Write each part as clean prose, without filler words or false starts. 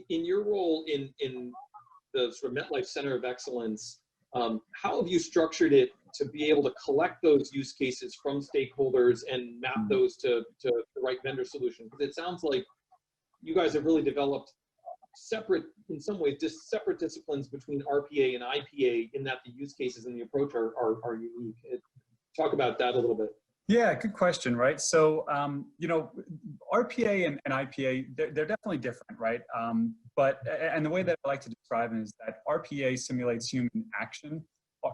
in your role in the sort of MetLife Center of Excellence, how have you structured it to be able to collect those use cases from stakeholders and map those to the right vendor solution? Because it sounds like you guys have really developed separate, in some ways, just separate disciplines between RPA and IPA, in that the use cases and the approach are unique. Talk about that a little bit. Yeah, good question, right? So, you know, RPA and IPA, they're definitely different, right? And the way that I like to describe it is that RPA simulates human action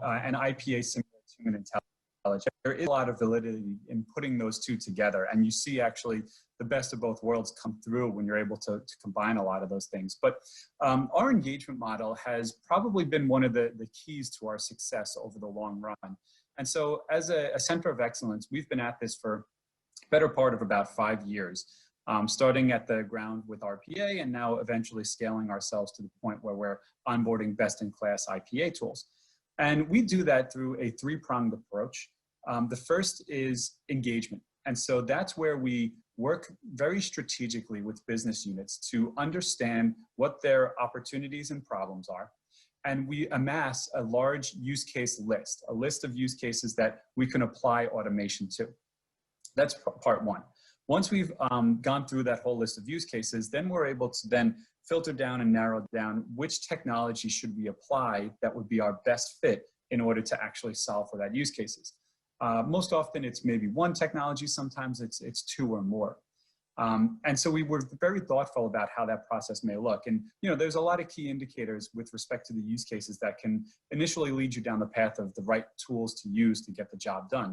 and IPA simulates human intelligence. There is a lot of validity in putting those two together, and you see actually the best of both worlds come through when you're able to combine a lot of those things. But our engagement model has probably been one of the keys to our success over the long run. And so as a center of excellence, we've been at this for the better part of about 5 years, starting at the ground with RPA and now eventually scaling ourselves to the point where we're onboarding best-in-class IPA tools. And we do that through a three-pronged approach. The first is engagement. And so that's where we work very strategically with business units to understand what their opportunities and problems are. And we amass a large use case list, a list of use cases that we can apply automation to. That's part one. Once we've gone through that whole list of use cases, then we're able to then filter down and narrow down which technology should we apply that would be our best fit in order to actually solve for that use cases. Most often it's maybe one technology, sometimes it's two or more. And so we were very thoughtful about how that process may look. And, you know, there's a lot of key indicators with respect to the use cases that can initially lead you down the path of the right tools to use to get the job done.